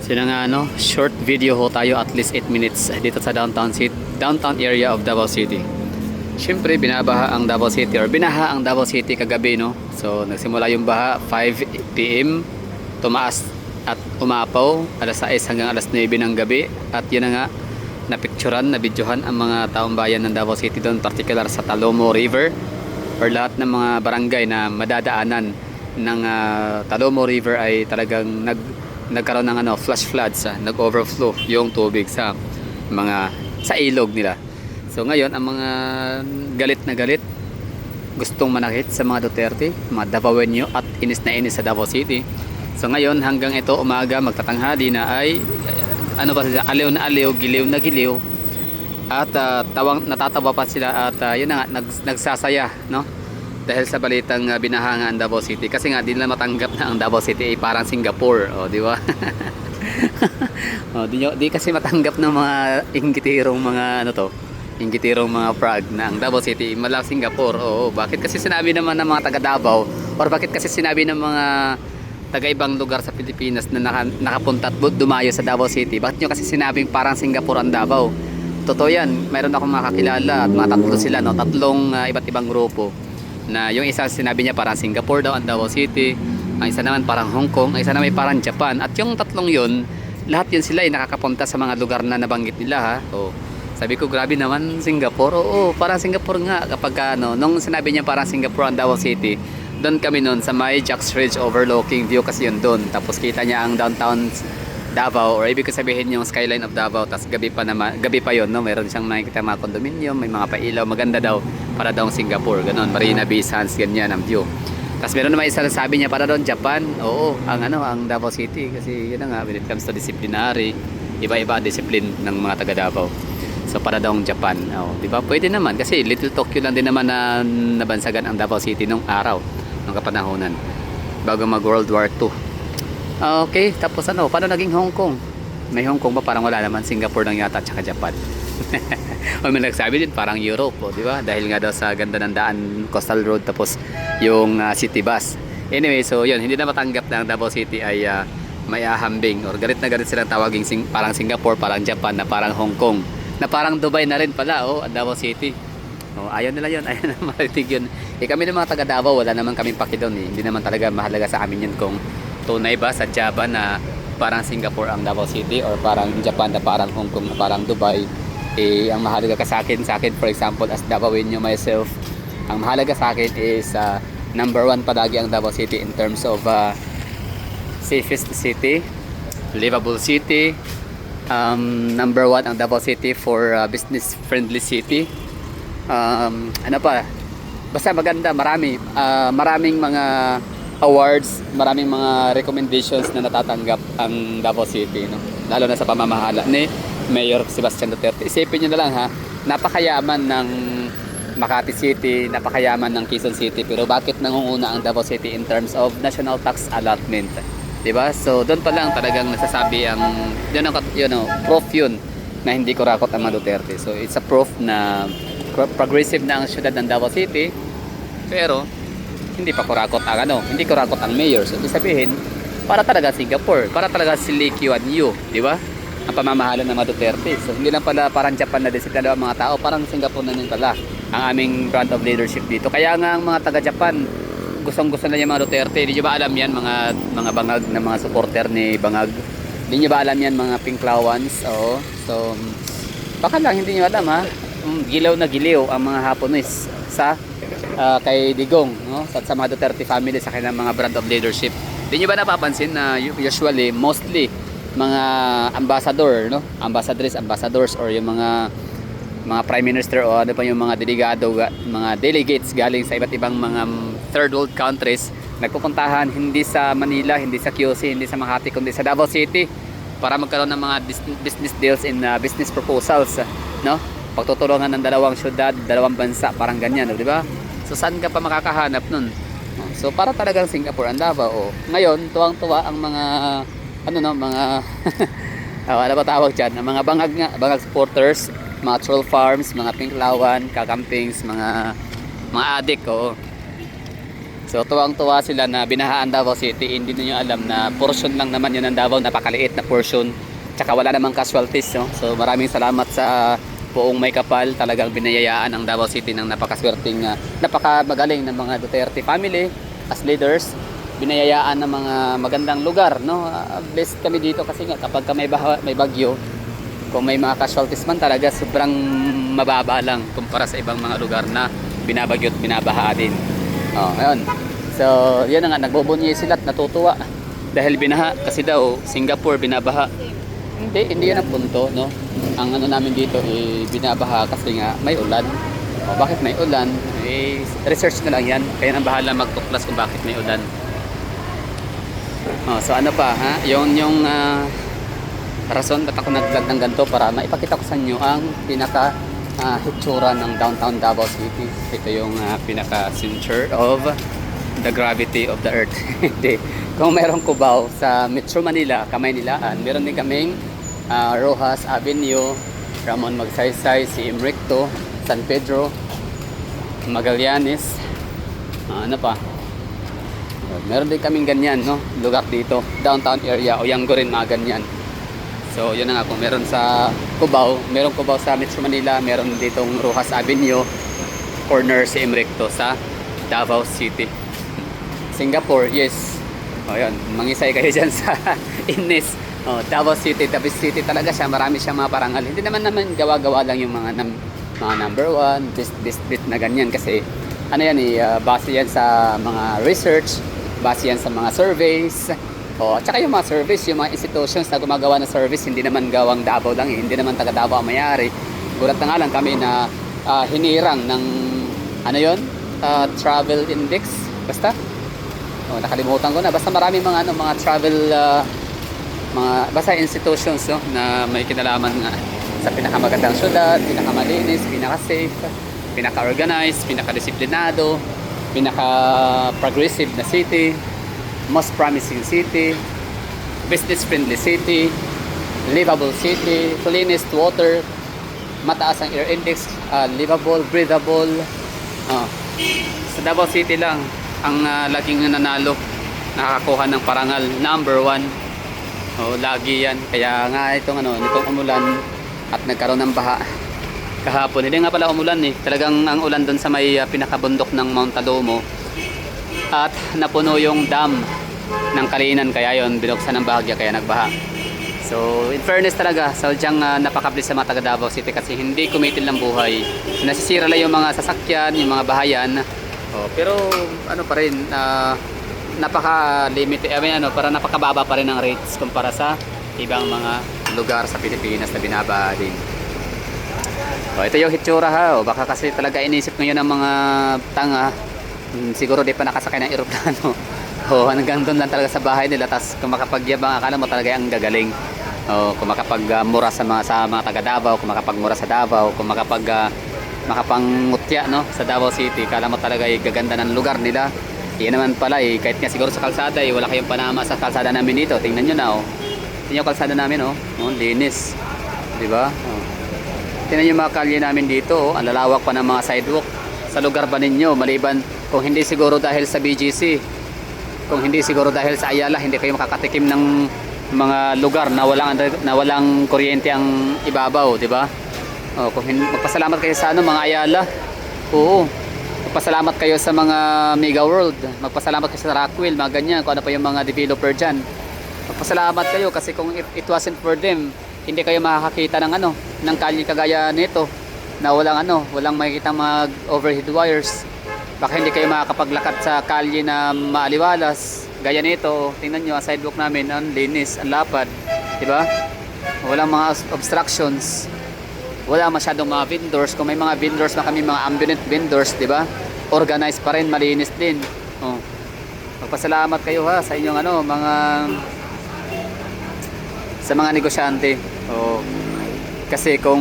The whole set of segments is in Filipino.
Sino nga short video ho tayo at least 8 minutes dito sa downtown area of Davao City. Siyempre binabaha ang Davao City or binaha ang Davao City kagabi So nagsimula yung baha 5 PM, tumaas at umapaw alas 6 hanggang alas 9 ng gabi at yun na nga napicturan, nabidyohan ang mga taong bayan ng Davao City doon, particular sa Talomo River or lahat ng mga barangay na madadaanan ng Talomo River ay talagang nagkaroon ng flash floods, nag-overflow yung tubig sa ilog nila. So ngayon ang mga galit na galit, gustong manakit sa mga Duterte, mga Davaoenyo at inis na inis sa Davao City. So ngayon hanggang ito umaga magtatanghali na ay aliw na aliw, giliw na giliw at natatawa pa sila at yun na nga nagsasaya dahil sa balitang binaha nga ang Davao City, kasi nga di nila matanggap na ang Davao City ay parang Singapore, di ba? Di kasi matanggap ng mga inggitirong mga inggitirong mga Prague na ang Davao City malang Singapore. Bakit kasi sinabi naman ng mga taga Davao or bakit kasi sinabi ng mga taga-ibang lugar sa Pilipinas na nakapunta at dumayo sa Davao City, bakit nyo kasi sinabing parang Singapore ang Davao? Totoo yan, mayroon akong makakilala at mga tatlo sila, tatlong iba't ibang grupo, na yung isa sinabi niya parang Singapore daw ang Davao City, ang isa naman parang Hong Kong, ang isa naman parang Japan, at yung tatlong yun, lahat yun sila ay nakakapunta sa mga lugar na nabanggit nila, sabi ko grabe naman Singapore. Parang Singapore nga kapag nung sinabi niya parang Singapore ang Davao City, doon kami noon sa may Jack's Ridge overlooking view kasi yun doon, tapos kita niya ang downtown Davao or ibig sabihin yung skyline of Davao, tapos gabi pa yun, meron siyang nakikita mga condominium, may mga pailaw, maganda daw, para daw Singapore, ganon, Marina Bay Sands, ganyan ang view. Tapos meron naman isa na sabi niya para doon Japan. Ang Davao City kasi yun nga when it comes to disciplinary, iba-iba discipline ng mga taga Davao. So para daw Japan, di ba? Pwede naman kasi Little Tokyo lang din naman na nabansagan ang Davao City nung araw, nung kapanahonan bago mag World War II. Okay, tapos paano naging Hong Kong? May Hong Kong ba? Parang wala naman, Singapore lang yata at saka Japan. May nagsabi din parang Europe, di ba? Dahil nga daw sa ganda ng daan, coastal road, tapos yung city bus. Anyway, so yun, hindi na matanggap na ang Davao City ay may ahambing or galit na galit silang tawaging parang Singapore, parang Japan, na parang Hong Kong, na parang Dubai na rin pala, ang Davao City. Ayaw nila yun, ayaw na maritig yun. Kami ng mga taga Davao, wala naman kaming paki doon. Hindi naman talaga mahalaga sa amin yun kung tunay ba sa Java na parang Singapore ang Davao City or parang Japan na parang Hong Kong na parang Dubai. Ang mahalaga ka sa akin for example as Davaoenyo myself, ang mahalaga sa akin is number 1 palagi ang Davao City in terms of safest city, livable city, number 1 ang Davao City for business friendly city. Basta maganda, maraming mga awards, maraming mga recommendations na natatanggap ang Davao City, lalo na sa pamamahala ni Mayor Sebastian Duterte. Isipin nyo na lang napakayaman ng Makati City, napakayaman ng Quezon City, pero bakit nangunguna ang Davao City in terms of national tax allotment, diba? So doon pa lang talagang nasasabi proof yun na hindi kurakot ang mga Duterte. So it's a proof na progressive na ang syudad ng Davao City, pero hindi pa kurakot hindi kurakot ang mayor. So ibig sabihin, para talaga Singapore, para talaga si Lee Kuan Yew, di ba? Ang pamamahala ng mga Duterte. So hindi lang pala parang Japan na disiplina ang mga tao, parang Singapore na din pala ang aming brand of leadership dito. Kaya nga ang mga taga Japan, gustong-gusto na yung mga Duterte. Hindi nyo ba alam yan, mga bangag na mga supporter ni Bangag? Hindi nyo ba alam yan, mga pinklawans? So baka lang hindi nyo alam gilaw na giliw ang mga Hapones sa kay Digong, sa mga Duterte family, sa kanilang mga brand of leadership. Hindi nyo ba napapansin na usually, mostly mga ambassadors or yung mga prime minister o yung mga mga delegates galing sa iba't ibang mga third world countries, nagpupuntahan hindi sa Manila, hindi sa QC, hindi sa Makati, kundi sa Davao City para magkaroon ng mga business deals in business proposals, pagtutulungan ng dalawang syudad, dalawang bansa, parang ganyan, di ba? So saan ka pa makakahanap nun? So para talagang Singapore ang Davao. Ngayon, tuwang-tuwa ang mga ano ba tawag dyan? Ang mga bangag supporters, mga troll farms, mga pinklawan, kakampings, mga adik, So tuwang-tuwa sila na binahaan Davao City. Hindi niyo alam na portion lang naman yun ng Davao, napakaliit na portion. Tsaka wala namang casualties, no? So maraming salamat sa buong may kapal. Talagang binayayaan ang Davao City ng napakaswerteng, napakamagaling ng mga Duterte family as leaders. Binayayaan ng mga magandang lugar, no? Blessed kami dito kasi nga kapag may bagyo, kung may mga casualties man talaga sobrang mababa lang kumpara sa ibang mga lugar na binabagyo at binabaha din. Ngayon. So, yan na nga, nagbubunyi sila at natutuwa dahil binaha kasi daw Singapore binabaha. Hindi yan ang punto, no? Ang ano namin dito binabaha kasi nga may ulan. Bakit may ulan? Research na lang yan. Kaya nang bahala magtuklas kung bakit may ulan. So ano pa, ha? Yung rason ba't ako nag-vlog ng ganito para maipakita ko sa inyo ang pinaka hitsura ng downtown Davao City. Ito yung pinaka center of the gravity of the earth. Kung merong Cubao sa Metro Manila, Kamaynilaan, meron din kaming Rojas Avenue, Ramon Magsaysay, CM Recto, San Pedro, Magallanes, ano pa, meron din kaming ganyan, no? Lugar dito, downtown area, o Yango rin mga ganyan. So yun na nga, kung meron sa Cubao, meron Cubao sa Metro Manila, meron ditong Rojas Avenue, corner CM Recto sa Davao City. Singapore, yes. Yun, mangisay kayo dyan sa Ines. Davao City, Davao City talaga siya, marami siyang mga parangal. Hindi naman gawa-gawa lang yung mga number one, best na ganyan kasi ano yan base yan sa mga research, base yan sa mga surveys. Tsaka yung mga service, yung mga institutions na gumagawa ng service, hindi naman gawang Davao lang hindi naman taga Davao ang mayari. Gulat na nga lang kami na hinirang ng ano yun, travel index, basta nakalimutan ko na, basta marami mga mga travel basta institutions, no, na may kinalaman nga sa pinakamagandang syudad, pinakamalinis, pinaka-safe, pinaka-organized, pinaka-disiplinado, pinaka-progressive na city, most promising city, business friendly city, livable city, cleanest water, mataas ang air index, livable, breathable. Sa Davao City lang ang laging nanalo, nakakakuha ng parangal number 1. Lagi yan. Kaya nga nitong umulan at nagkaroon ng baha kahapon. Hindi nga pala umulan talagang ang ulan doon sa may pinakabundok ng Mount Talomo at napuno yung dam ng Kalinan, kaya yon binuksan ng bahagya kaya nagbaha. So in fairness talaga, sadyang napaka-bless sa mga taga Davao City kasi hindi kumitil ng buhay, nasisira lang yung mga sasakyan, yung mga bahayan. Pero ano pa rin, napaka-limited, para napakababa pa rin ang rates kumpara sa ibang mga lugar sa Pilipinas na binabaha din. Ito yung hitsura, ha. Baka kasi talaga inisip ngayon ng mga tanga, siguro di pa nakasakay ng eroplano. Hanggang doon lang talaga sa bahay nila, tapos kung makapagyabang, akala mo talaga ang gagaling. Kung makapagmura sa mga taga Davao, kung makapagmura sa Davao, kung makapangutya, no, sa Davao City, akala mo talaga gaganda ng lugar nila. Yan naman pala kahit nga siguro sa kalsada wala kayong panama sa kalsada namin dito. Tingnan nyo na, tingnan yung kalsada namin, linis, di ba? Tingnan yung mga kalye namin dito, ang lalawak pa ng mga sidewalk. Sa lugar ba ninyo, maliban kung hindi siguro dahil sa BGC, kung hindi siguro dahil sa Ayala, hindi kayo makakatikim ng mga lugar na walang kuryente ang ibabaw, di ba? Kung magpasalamat kayo sa mga Ayala. Magpasalamat kayo sa mga Mega World, magpasalamat kayo sa Rockwell, mga ganyan, kung ano pa yung mga developer dyan. Magpasalamat kayo kasi kung it wasn't for them, hindi kayo makakakita ng kalye kagaya nito na walang makikita mag overhead wires. Baka hindi kayo makakapaglakad sa kalye na maaliwalas gaya nito. Tingnan nyo ang sidewalk namin, ang linis, ang lapad, di ba? Walang mga obstructions, wala masyadong mga vendors. Kung may mga vendors na kami, mga ambient vendors, di ba? Organized pa rin, malinis din. Magpasalamat kayo sa inyong sa mga negosyante. Kasi kung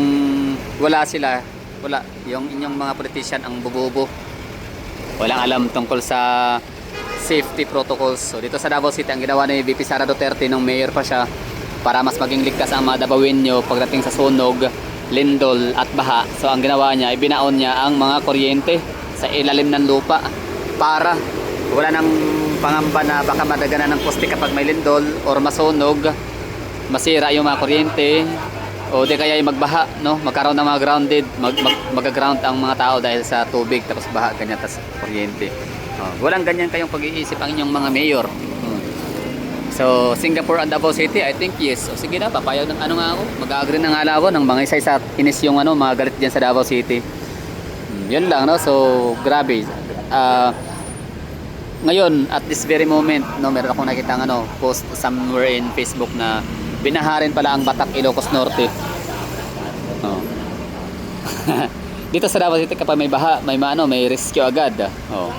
wala sila, wala yung inyong mga politician ang bububo, walang alam tungkol sa safety protocols. So dito sa Davao City, ang ginawa ni VP Sara Duterte nung mayor pa siya, para mas maging ligtas ang mga Davaoenyo pagdating sa sunog, lindol at baha. So ang ginawa niya, ibinaon niya ang mga kuryente sa ilalim ng lupa para wala nang pangamba na baka madaganan ng poste kapag may lindol or masunog, masira yung mga kuryente, o di kaya yung magbaha, no? Magkaroon ng mga grounded, mag-ground ang mga tao dahil sa tubig, tapos baha, ganyan, tapos kuryente. Walang ganyan kayong pag-iisip ang inyong mga mayor. So, Singapore and Davao City, I think yes. O sige na, papayag ng ano nga ako. Mag-agree na nga ako ng mga isa-isa inis yung ano, mga galit dyan sa Davao City. Yun lang, no? So, grabe. Ngayon, at this very moment, no, meron akong nakita ano, post somewhere in Facebook na binaharin pala ang Batak, Ilocos Norte. Oh. Dito sa Davao City kapag may baha, may rescue agad. Oh.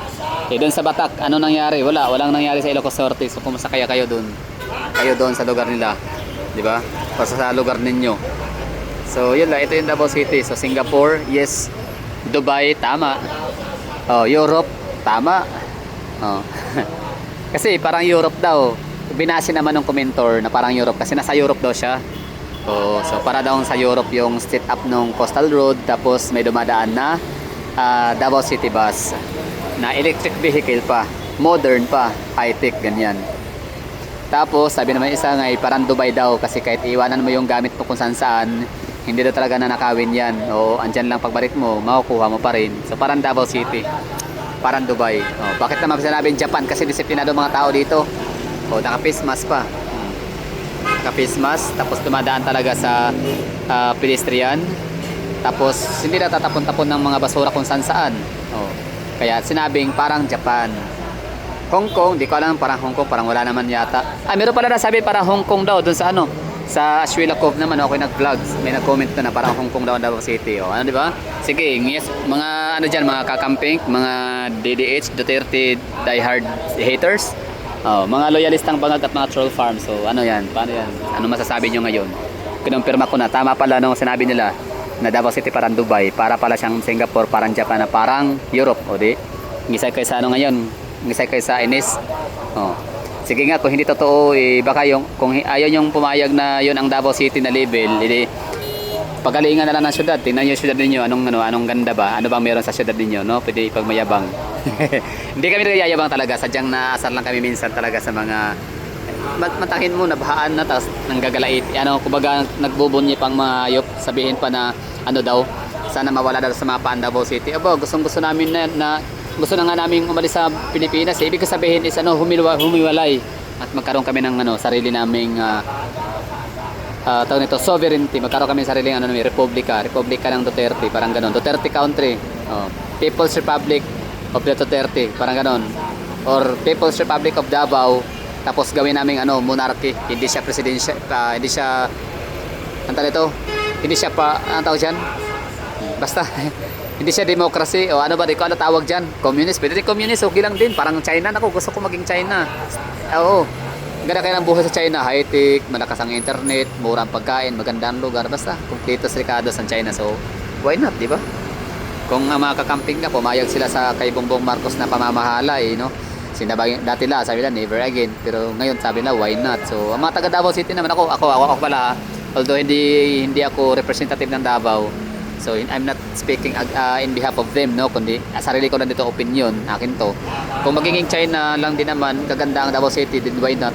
Eh doon sa Batak, ano nangyari? Walang nangyari sa Ilocos Norte. So kumusta kaya kayo doon? Kayo doon sa lugar nila, 'di ba? O sa lugar ninyo. So yun lang, ito yung Davao City. So Singapore, yes. Dubai, tama. Oh, Europe, tama. Oh. Kasi parang Europe daw. Binase naman ng commentor na parang Europe kasi nasa Europe daw siya. So para daw sa Europe yung set up ng coastal road, tapos may dumadaan na Davao City bus na electric vehicle pa, modern pa, high-tech, ganyan. Tapos sabi naman isa nga parang Dubai daw kasi kahit iwanan mo yung gamit mo kung saan, hindi daw talaga nanakawin yan. O andyan lang pagbalik mo, makukuha mo pa rin. So parang Davao City, parang Dubai. Bakit naman sinabing Japan? Kasi disiplinado mga tao dito. Naka-face mask pa. Naka-face mask, tapos dumadaan talaga sa pedestrian. Tapos hindi na tatapon-tapon ng mga basura kung saan. Kaya sinabing parang Japan. Hong Kong, di ko alam, parang Hong Kong, parang wala naman yata. Meron pala nasabi parang Hong Kong daw dun sa ano, sa Ashwila Cove naman. Okay, nag-vlogs, may nag-comment na parang Hong Kong daw ang Davao City. Ano, di ba? Sige, yes, mga ano diyan, mga kakamping, mga DDH, Duterte diehard haters. Mga loyalistang bangag at mga troll farm. So ano yan? Paano yan? Ano masasabi nyo ngayon? Kinumpirma ko na. Tama pala nung sinabi nila na Davao City parang Dubai. Para pala siyang Singapore, parang Japan, na parang Europe. O di? Ngisay kayo sa ano ngayon? Ngisay kayo sa inis? Sige nga, kung hindi totoo, baka kung ayaw yung pumayag na yun ang Davao City na label, pagalingan na lang ng syudad. Tingnan nyo yung syudad ninyo. Anong ganda ba? Ano bang meron sa syudad ninyo? No? Pwede ipagmayabang. Hindi kami nagyayabang talaga. Sadyang naasar lang kami minsan talaga sa mga matakin mo, nabahaan na, tapos nanggagalait. Kumbaga nagbubunyi pang mga hayop. Sabihin pa na sana mawala daw sa mapa ang Davao City. Gusto namin gusto na nga namin umalis sa Pilipinas. Ibig sabihin is humiwalay. At magkaroon kami ng sarili naming tawag nito, sovereignty. Magkaroon kami ng sariling republika ng Duterte, parang ganon. Duterte country, People's Republic of the Duterte, parang ganon. Or People's Republic of Davao, tapos gawin namin monarchy. Hindi siya presidential, hindi siya hindi siya anong tawag dyan? Basta hindi siya democracy o ano ba, di ko ano tawag dyan, communist. Pwede din communist, okay lang din, parang China. Gusto ko maging China. Oo, ganda kayo ng buhay sa China, high-tech, malakas ang internet, murang pagkain, magandang lugar, basta completos ricados ang China. So why not, di ba? Kung mga kakamping ka, pumayag sila sa kay Bongbong Marcos na pamamahala, no? Dati la, sabi nila never again, pero ngayon sabi nila why not? So ang mga taga Davao City naman, ako pala, although hindi ako representative ng Davao, so I'm not speaking in behalf of them, no, kundi sarili ko lang dito opinion, akin to. Kung magiging China lang din naman, kaganda ang Davao City, then why not?